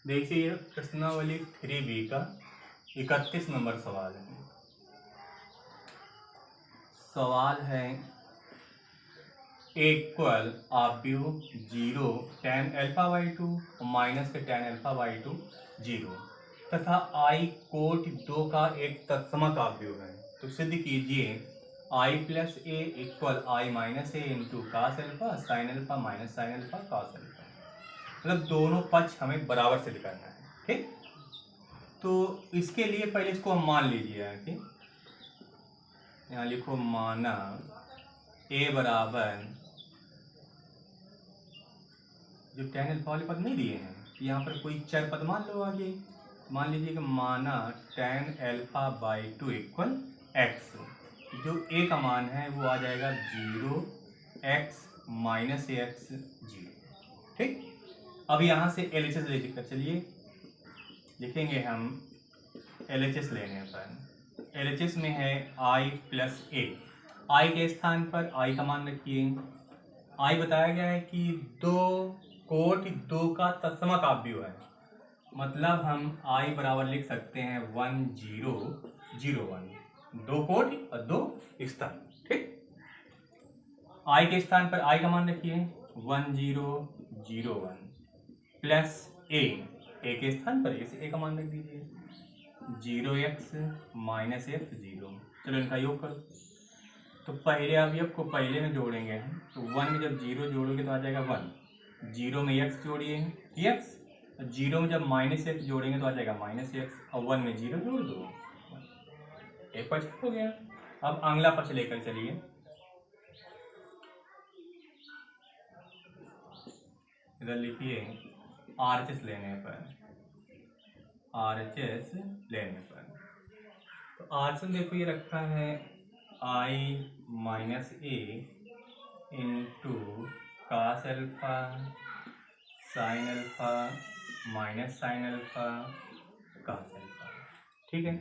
देखिए प्रश्नावली 3B का 31 नंबर सवाल है। सवाल है इक्वल आप व्यू 0 tan α/2 माइनस के tan α/2 0 तथा I कोट 2 का एक तत्समक आव्यूह है, तो सिद्ध कीजिए I plus A equal I minus A into cos alpha sine alpha minus sine alpha cos alpha. मतलब दोनों पक्ष हमें बराबर सिद्ध करना है। ठीक, तो इसके लिए पहले इसको हम मान लीजिए कि यहाँ लिखो माना a बराबर जो tan अल्फा वाले पद नहीं दिए हैं, यहाँ पर कोई चर पद मान लो आगे। मान लीजिए कि माना tan α/2 इक्वल x, जो a का मान है वो आ जाएगा 0x माइनस ax 0। ठीक, अब यहाँ से LHS ले कर चलिए, लिखेंगे हम LHS लेने पर LHS में है I प्लस ए। I के स्थान पर I का मान रखिए। I बताया गया है कि 2 कोट 2 का तत्समक आव्यूह है, मतलब हम I बराबर लिख सकते हैं 1 0 0 1, 2 कोट और 2 स्तंभ। ठीक, I के स्थान पर I का मान रखिए 1 0 0 1 प्लस a के स्थान पर इस a का मान रख दीजिए 0x माइनस x 0। चलो इनका योग करो, तो पहले अवयव को पहले में जोड़ेंगे हम, तो 1 में जब 0 जोड़ोगे तो आ जाएगा 1, 0 में x जोड़िए x, 0 में जब माइनस x जोड़ेंगे तो आ जाएगा माइनस x, और 1 में 0 जोड़ दो, एक पक्ष हो गया। अब अगला पक्ष लेकर चलिए, इधर लिखिए RHS लेने पर तो RHS देखो ये रखा है I minus A into cos alpha sine alpha minus sine alpha cos alpha. ठीक है,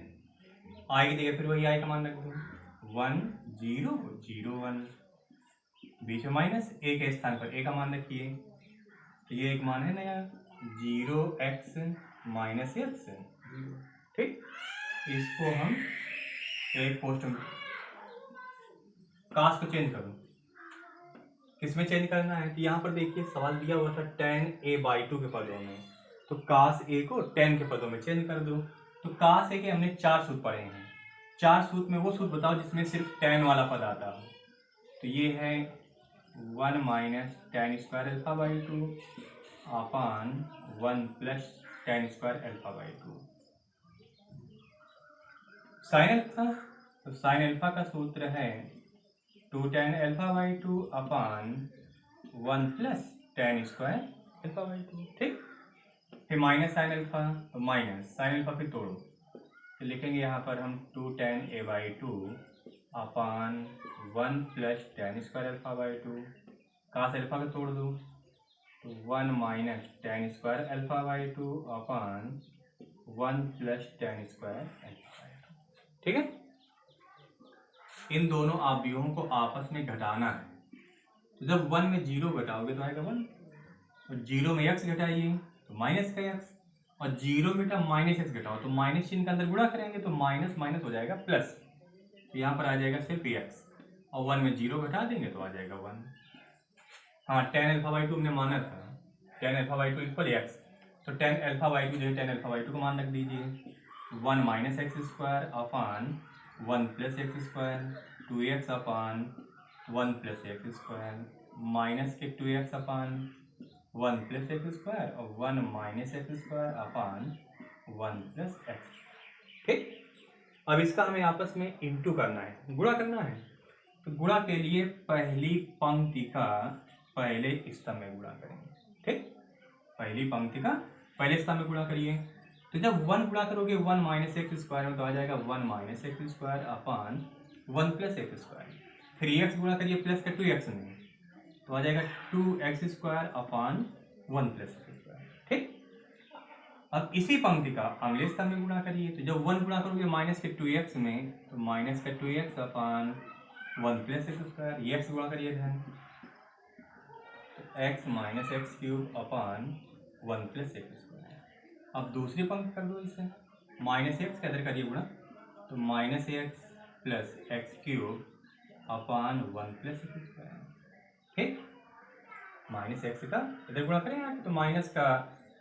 I की जगह फिर वही I का मान रख दो 1 0 0 1, बीच में माइनस a के स्थान पर a का मान रखिए, तो ये एक मान है नया 0x माइनस x। ठीक, इसको हम एक पोस्ट कास को चेंज करो, किसमें चेंज करना है, तो यहाँ पर देखिए सवाल दिया हुआ था tan a/2 के पदों में, तो कास a को tan के पदों में चेंज कर दो। तो कास a के हमने 4 सूत्र पढ़े हैं, 4 सूत्र में वो सूत्र बताओ जिसमें सिर्फ tan वाला पद आता हो, तो ये है 1 minus tan square α/2 upon 1 plus tan square α/2। Sine alpha, तो साइन एल्फा का सूत्र है 2 tan α/2 upon 1 plus tan square α/2। ठीक, फिर माइनस साइन एल्फा, तो माइनस साइन एल्फा फिर तोड़ो, तो लिखेंगे यहाँ पर हम 2 tan a/2 अपान 1 प्लस tan स्क्वायर α/2, कास एल्फा को तोड़ दो, तो 1 minus tan square α/2 upon 1 plus tan square α/2। ठीक है, इन दोनों आव्यूहों को आपस में घटाना है, तो जब 1 में 0 घटाओगे तो आएगा 1, और 0 में x घटाइए तो माइनस का x, और 0 में माइनस x घटाओ तो माइनस चिन्ह के अंदर गुणा करेंगे तो माइनस माइनस हो जाएगा प्लस, तो यहाँ पर आ जाएगा सिर्फ x, और 1 में 0 घटा देंगे तो आ जाएगा 1। हाँ, tan α/2 हमने माना था, tan α/2 इक्वल x, तो tan α/2 जो है tan α/2 को मान रख दीजिए 1 minus x square upon 1 plus x square, 2x अपान 1 प्लस एक्स स्क्वायर, माइनस के 2x अपान 1 प्लस एक्स स्क्वायर, और 1 minus x square upon 1 plus x. ठीक, अब इसका हमें आपस में इंटू करना है, गुणा करना है, तो गुणा के लिए पहली पंक्ति का पहले स्तंभ में गुणा करेंगे। ठीक, पहली पंक्ति का पहले स्तंभ में गुणा करिए, तो जब 1 गुणा करोगे 1 माइनस एक्स स्क्वायर में तो आ जाएगा 1 minus x square upon 1 plus x square, फिर x गुणा करिए प्लस का 2x में तो आ जाएगा 2x square upon 1 plus x square. ठीक, अब इसी पंक्ति का अगले स्तंभ में गुणा करिए, तो जब 1 गुणा करोगे माइनस के 2x में तो माइनस का 2x अपान 1 प्लस एक्स स्क्वायर, ये x गुणा करिए धन, तो x माइनस एक्स क्यूब अपान 1 प्लस एक्स स्क्वायर। अब दूसरी पंक्ति कर दो इसे, माइनस एक्स का इधर करिए गुणा, तो minus x plus x cube अपान 1 प्लस एक्स स्क्वायर। ठीक, माइनस एक्स का इधर गुणा करें यहाँ, तो माइनस का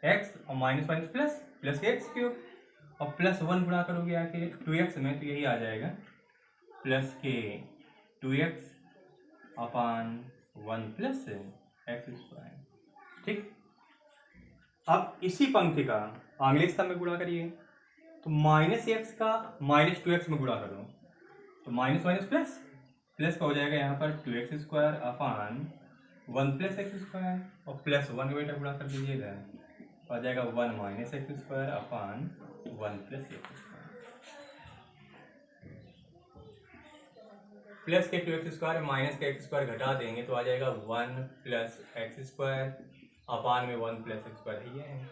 एक्स और minus minus plus, plus x cube और प्लस 1 गुणा करोगे आके 2x में, तो यही आ जाएगा प्लस के 2x अपान 1 प्लस एक्स स्क्वायर। ठीक, अब इसी पंक्ति का अगले स्तंभ में गुणा करिए, तो माइनस एक्स का माइनस 2x में गुणा करो, तो माइनस माइनस प्लस, प्लस का हो जाएगा यहाँ पर 2x square upon 1 plus x square, और प्लस 1 बेटा गुणा कर दीजिएगा, तो आ जाएगा 1 minus x square upon 1 plus x square. Plus के 2x स्क्वायर माइनस का एक्स स्क्वायर घटा देंगे तो आ जाएगा 1 प्लस एक्स स्क्वायर अपान में 1 प्लस एक्स स्क्वायर ही है।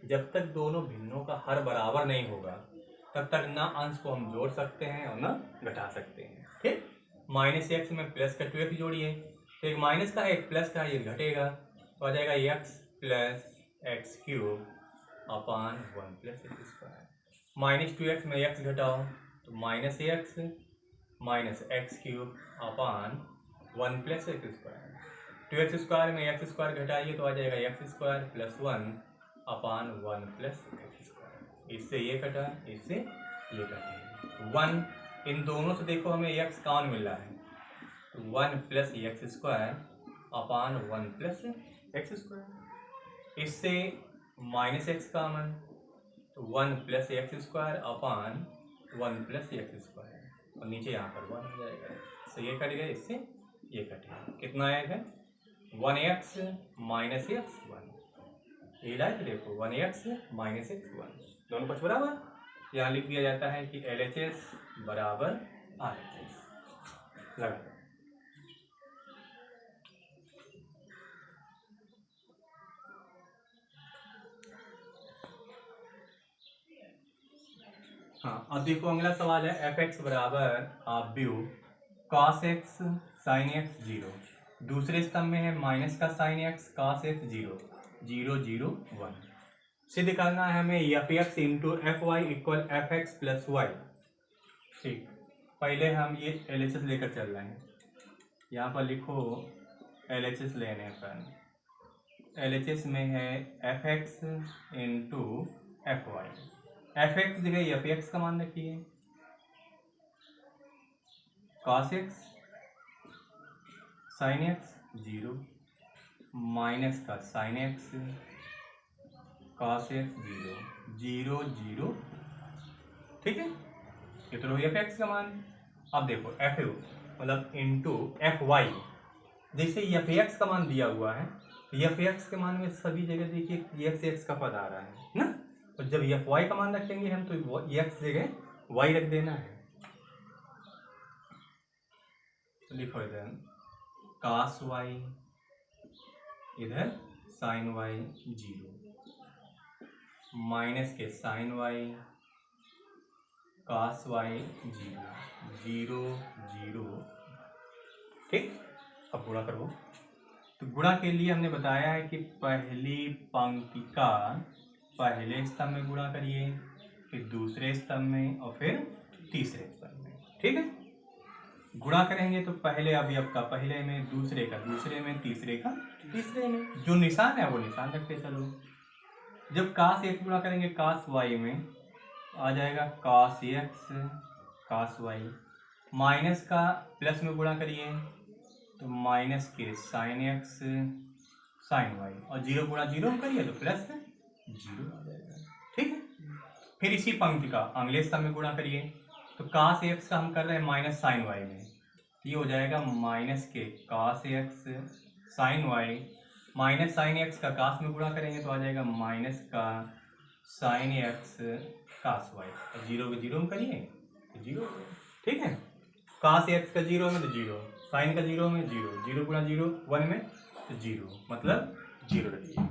जब तक दोनों भिन्नों का हर बराबर नहीं होगा तब तक ना अंश को हम जोड़ सकते हैं और ना घटा सकते हैं। ठीक, माइनस एक्स में प्लस का 2x जोड़िए, तो एक माइनस का एक प्लस का ये घटेगा, तो आ जाएगा x प्लस एक्स क्यूब अपान 1 plus x square. Minus 2x में x घटाओ तो minus x minus x cube अपान 1 plus x square. 2x square में एक्स स्क्वायर घटाइए तो आ जाएगा एक्स स्क्वायर प्लस 1 अपान 1 प्लस एक्स स्क्वायर। इससे ये कटा, इससे ये कटे 1, इन दोनों से देखो हमें x कॉमन मिल रहा है, तो 1 plus x square upon 1 plus x square. इससे माइनस एक्स कॉमन, तो 1 plus x square upon 1 plus x square, और नीचे यहाँ पर 1 हो जाएगा, इससे ये कट गया, इससे ये कटेगा, कितना आएगा 1x माइनस एक्स 1, ये लाए तो देखो 1x माइनस एक्स 1 दोनों कुछ बराबर, यहाँ लिख दिया जाता है कि LHS बराबर RHS लगा। हाँ, अब देखो अगला सवाल है fx बराबर half view cos x sin x 0, दूसरे स्तंभ में है माइनस का sin x cos x 0 0 0 1। सिद्ध करना है हमें fx into F Y equal F X plus Y. ठीक, पहले हम ये LHS लेकर चल रहे हैं, यहाँ पर लिखो LHS लेने पर LHS में है F X into F Y, F X जगह एफ एक्स का मान रखिए, cos x sin x 0 minus का sin x cos x 0 0 0। ठीक है, ये तो एफ एक्स का मान। अब देखो एफ यू मतलब इंटू एफ वाई, जैसे एफ एक्स का मान दिया हुआ है, एफ एक्स के मान में सभी जगह देखिए एक्स एक्स का पद आ रहा है ना, तो जब एफ वाई का मान रखेंगे हम तो एक्स जगह वाई रख देना है, तो लिखो इधर cos y इधर sin y 0 माइनस के sin y cos y 0 0 0। ठीक, अब गुणा करो, तो गुणा के लिए हमने बताया है कि पहली पंक्ति का पहले स्तंभ में गुणा करिए, फिर दूसरे स्तंभ में और फिर तीसरे स्तंभ में। ठीक है, गुणा करेंगे तो पहले अवयव का पहले में, दूसरे का दूसरे में, तीसरे का तीसरे में, जो निशान है वो निशान रखते चलो। जब cos x गुणा करेंगे cos y में आ जाएगा cos x cos y, minus का प्लस में गुणा करिए तो माइनस के sin x sin y, और 0 गुणा 0 करिए तो प्लस 0 आ जाएगा। ठीक है, फिर इसी पंक्ति का अगले स्तंभ में गुणा करिए, तो cos x का हम कर रहे हैं माइनस sin y में, ये हो जाएगा माइनस के cos x sin y, minus sin x का cos में गुणा करेंगे तो आ जाएगा माइनस का sin x cos y, और 0 के 0 में करिए तो 0। ठीक है, cos x का 0 में तो 0, sin का 0 में 0, 0 गुणा 0 1 में तो 0, मतलब 0 रखिए।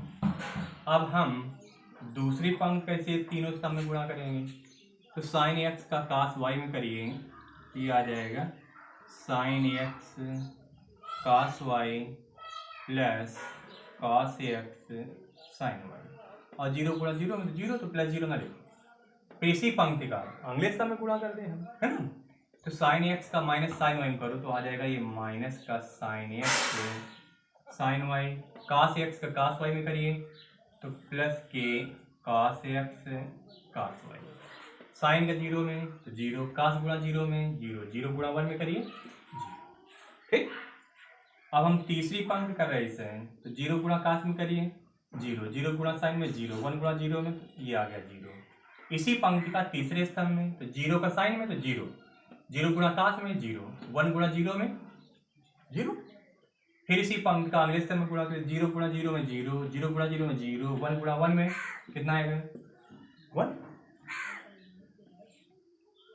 अब हम दूसरी पंक्ति कैसे तीनों स्तंभ में गुणा करेंगे, तो sin x का cos y में करिए, ये आ जाएगा sin x cos y plus cos x sin y। और 0 गुणा 0 में तो 0, तो प्लस 0 ना लिखो, फिर इसी पंक्ति का अगले स्तंभ में गुणा कर दें हम, है ना। तो साइन एक्स का माइनस साइन वाई में करो तो आ जाएगा ये माइनस का साइन एक्स साइन वाई, कास एक्स का कास वाई में करिए तो प्लस के कास एक्स कास वाई, साइन का 0 में तो 0, कास गुणा 0 में 0, 0 गुणा 1 में करिए 0, ठीक। अब हम तीसरी पंक्ति कर रहे हैं तो 0 गुणा कास में करिए 0, 0 गुणा साइन में 0, 1 गुणा 0 में तो ये आ गया 0। इसी पंक्ति का तीसरे स्तंभ में तो 0 का साइन में तो 0, 0 गुणा कास में 0, 1 गुणा 0 में 0, फिर इसी पंक्ति का अगले स्तंभ में गुणा करें 0 गुणा 0 में 0, 0 गुणा 0 में 0, 1 गुणा 1 में कितना आएगा 1।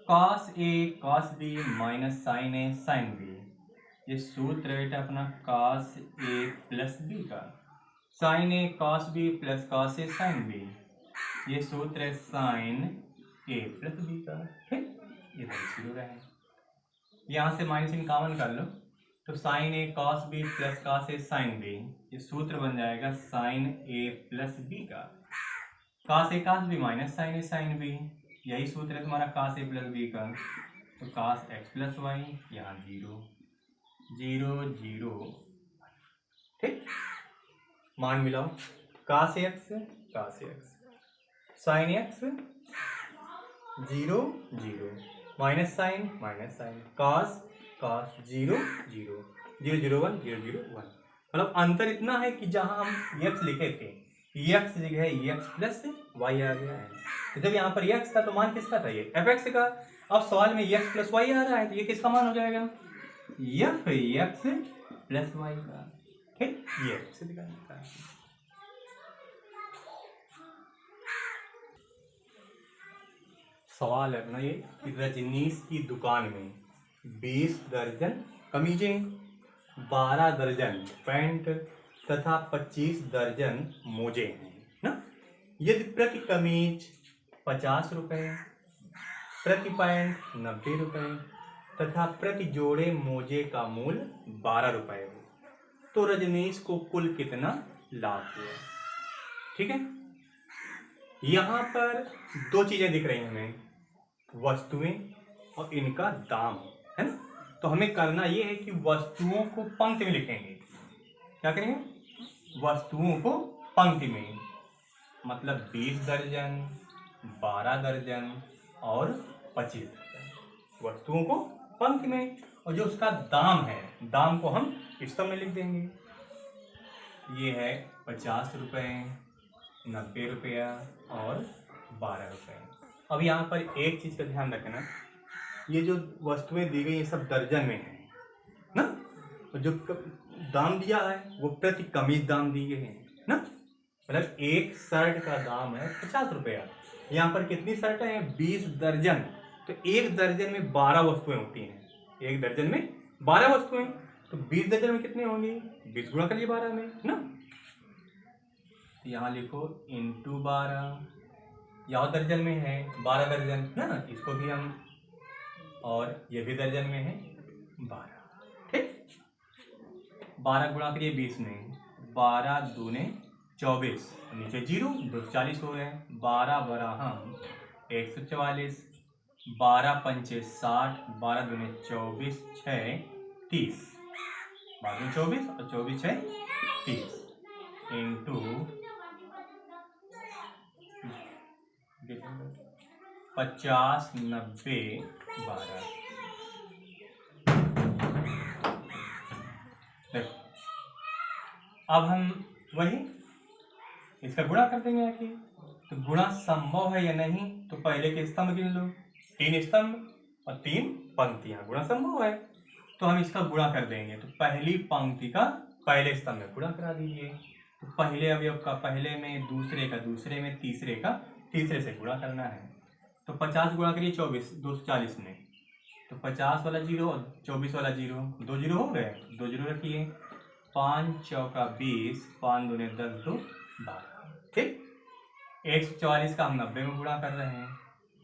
Cos A cos B minus sign A sine B, ये सूत्र है बेटा अपना कॉस ए प्लस बी का, sign A cos B plus cos A sine B, ये सूत्र है साइन ए प्लस बी का, ठीक। ये तो रहा है, यहाँ से माइनस इन कॉमन कर लो तो sign A cos B plus cos A sine B, ये सूत्र बन जाएगा साइन ए प्लस बी का, cos A cos B minus sign A sine B, यही सूत्र है तुम्हारा कॉस ए प्लस बी का, तो कॉस एक्स प्लस वाई, यहाँ 0 0 0, ठीक। मान मिलाओ, cos x sine x 0 0 minus sine cos 0 0 0 0 1 0 0 1, मतलब अंतर इतना है कि जहां हम x लिखे थे x जगह x प्लस वाई आ गया है, तो जब यहाँ पर x था तो मान किसका था ये fx का, अब सवाल में x प्लस वाई आ रहा है तो ये किसका मान हो जाएगा f x प्लस वाई का, ठीक। ये से दिखाना है। सवाल है अपना ये कि रजनीश की दुकान में 20 दर्जन कमीजें, 12 दर्जन पैंट तथा 25 दर्जन मोजे हैं ना। यदि प्रति कमीज 50 रुपये, प्रति पैंट 90 रुपये तथा प्रति जोड़े मोजे का मूल्य 12 रुपये हो तो रजनीश को कुल कितना लाभ हुआ, ठीक है। यहाँ पर दो चीजें दिख रही हैं हमें, वस्तुएं और इनका दाम, है ना। तो हमें करना ये है कि वस्तुओं को पंक्ति में लिखेंगे, क्या करेंगे वस्तुओं को पंक्ति में, मतलब 20 दर्जन 12 दर्जन और 25 दर्जन वस्तुओं को पंक्ति में, और जो उसका दाम है दाम को हम स्तंभ में लिख देंगे, ये है 50 रुपये 90 रुपया और 12 रुपये। अब यहाँ पर एक चीज़ का ध्यान रखना, ये जो वस्तुएं दी गई ये सब दर्जन में है ना, और जो दाम दिया है वो प्रति कमीज दाम दिए गए हैं ना, मतलब एक शर्ट का दाम है 50 रुपया, यहाँ पर कितनी शर्ट है 20 दर्जन, तो एक दर्जन में 12 वस्तुएं होती हैं, एक दर्जन में 12 वस्तुएं, तो 20 दर्जन में कितने होंगी 20 गुणा करिए 12 में ना, यहाँ लिखो इंटू 12, यहाँ दर्जन में है 12 दर्जन ना, इसको भी हम, और ये भी दर्जन में है 12, ठीक। 12 गुणा करिए 20 में, 12 दूने 24, नीचे 0 240 हो गए, 12 बरा हम 144, 12 पंचे 60, 12 दूने 24 6 30, 12 24 और 24 6 30 इंटू 50 90 12। देखो अब हम वही इसका गुणा कर देंगे आके, तो गुणा संभव है या नहीं, तो पहले के स्तंभ गिन लो, 3 स्तंभ और 3 पंक्तियां, गुणा संभव है तो हम इसका गुणा कर देंगे, तो पहली पंक्ति का पहले स्तंभ में गुणा करा दीजिए, तो पहले अवयव का पहले में, दूसरे का दूसरे में, तीसरे का तीसरे से गुणा करना है, तो 50 गुणा करिए 24 240 में, तो 50 वाला 0 और 24 वाला 0, 2 0 हो गए, 2 0 रखिए, 5 चौका 20, 5 दूने 10 2 12, ठीक। 144 का हम 90 में गुणा कर रहे हैं,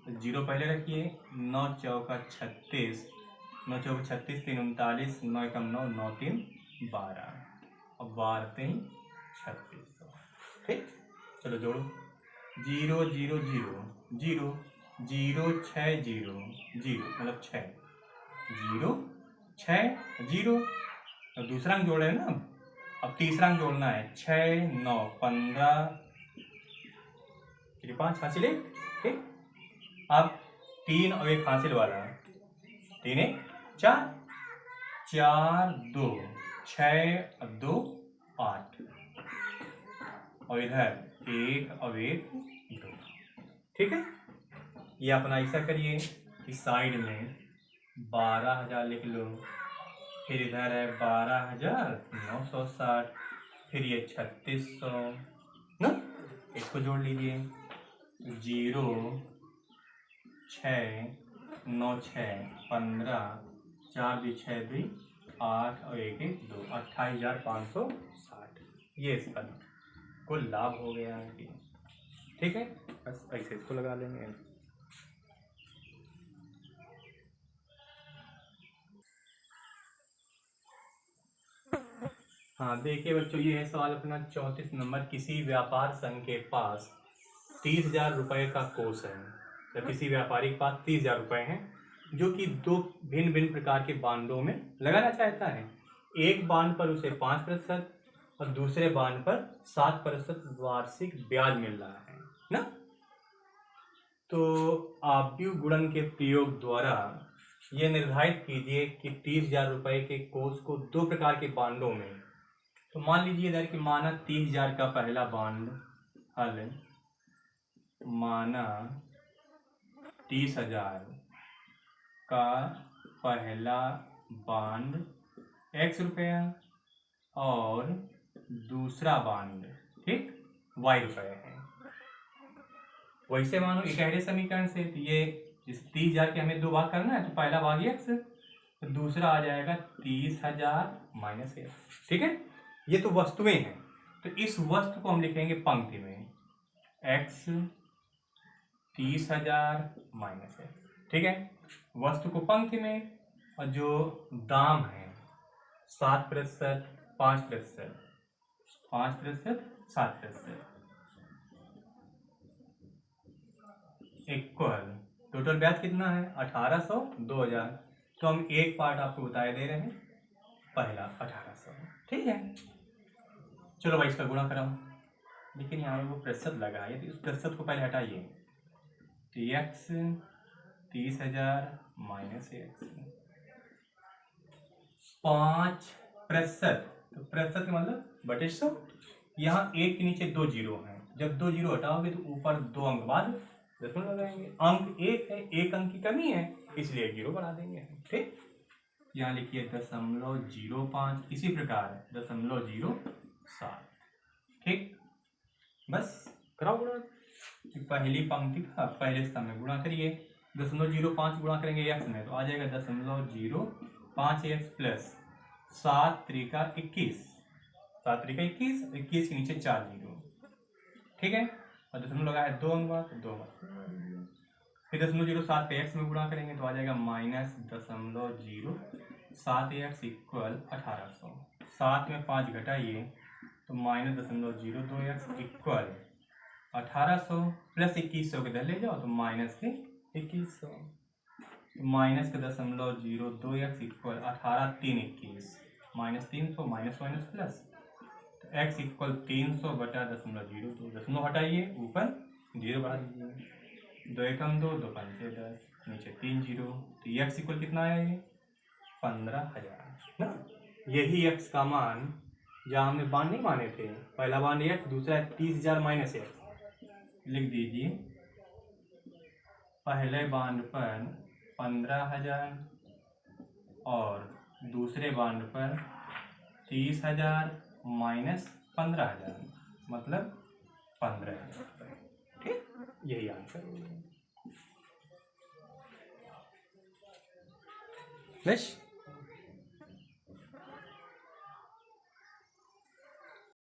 तो 0 पहले रखिए, 9 चौका 36, 9 चौका 36 3 39, 9 एकम 9 9 3 12 और 12 3 36, ठीक। चलो जोड़ो, 0 0 0 0 0 6 0 0 मतलब 6 0 6 0। अब दूसरा अंक जोड़े ना, अब तीसरा अंक जोड़ना है, 6 9 15 5 हासिल एक, ठीक। अब 3 और एक हासिल वाला, 3 1 4 4 2 6 2 8 और इधर 1 और 1 2, ठीक है। ये अपना ऐसा करिए कि साइड में 12,000 लिख लो, फिर इधर है 12,960, फिर ये 3600 ना, इसको जोड़ लीजिए, 0 6 9 6 15 4 2 6 2 8 और 1 1 2 28,560, ये इसका कुल लाभ हो गया है, ठीक है। बस ऐसे इसको लगा लेंगे। हाँ देखिए बच्चों, ये है सवाल अपना 34 नंबर। किसी व्यापार संघ के पास 30,000 रुपये का कोष है, तो किसी व्यापारी के पास 30,000 रुपये हैं जो कि दो भिन्न भिन्न प्रकार के बांडों में लगाना चाहता है। एक बांड पर उसे 5% और दूसरे बांड पर 7% वार्षिक ब्याज मिल रहा है ना। तो आव्यूह गुणन के प्रयोग द्वारा ये निर्धारित कीजिए कि 30,000 रुपये के कोष को दो प्रकार के बांडों में, तो मान लीजिए इधर कि माना 30,000 का पहला बांड हल, माना 30,000 का पहला बांड x रुपया और दूसरा बांड, ठीक, y रुपये है। वैसे मानो इकाई समीकरण से, तो ये जिस 30,000 के हमें दो भाग करना है, तो पहला भाग x, तो दूसरा आ जाएगा 30,000 माइनस x, ठीक है। ये तो वस्तुएं हैं, तो इस वस्तु को हम लिखेंगे पंक्ति में, x 30,000 माइनस x, ठीक है, वस्तु को पंक्ति में, और जो दाम है 7%, 5%, 5%, 7%, इक्वल टोटल ब्याज कितना है 1800, 2000। तो हम एक पार्ट आपको बताए दे रहे हैं, पहला 1800, ठीक है। चलो भाई इसका गुणा कराओ, लेकिन यहाँ वो प्रतिशत लगा है, तो इस प्रतिशत को पहले हटाइए, तो x 30,000 माइनस x 5%, तो प्रतिशत का मतलब बटे 100। यहाँ एक के नीचे दो जीरो हैं, जब दो जीरो हटाओगे तो ऊपर दो अंक बाद दशमलव लगाएंगे। अंक एक है, एक अंक की कमी है, इसलिए जीरो बढ़ा देंगे, ठीक। यहाँ लिखिए 0.05, इसी प्रकार 0.07, ठीक। बस कराओ गुणा, पहली पंक्ति का पहले स्तंभ में गुणा करिए, 0.05 गुणा करेंगे x में, तो आ जाएगा 0.05x प्लस 7 त्रिका 21, 7 त्रिका 21, 21 के नीचे 4 जीरो, ठीक है, और दशमलव लगा है 2 अंक बाद, तो 2 फिर 0.07 पे x में गुणा करेंगे, तो आ जाएगा माइनस 0.07x इक्वल 1800। 7 में 5 घटाइए, तो माइनस 0.02x इक्वल 1800 प्लस 2100 के इधर ले जाओ, तो माइनस के 2100, माइनस के 0.02x equal 18 3 21, minus 300 minus minus plus, तो x इक्वल 300 बटा 0.02, दशमलव हटाइए, ऊपर जीरो बढ़ा दीजिए, 2 एकम 2, 2 पंचे 10, नीचे 3 जीरो, तो x इक्वल कितना आया ये 15,000 ना। यही x का मान जहाँ हमने बांड नहीं माने थे, पहला बांड x, दूसरा 30,000 माइनस x, लिख दीजिए पहले बांड पर 15,000 और दूसरे बांड पर 30,000 माइनस 15,000, मतलब 15,000, ठीक, यही आंसर है।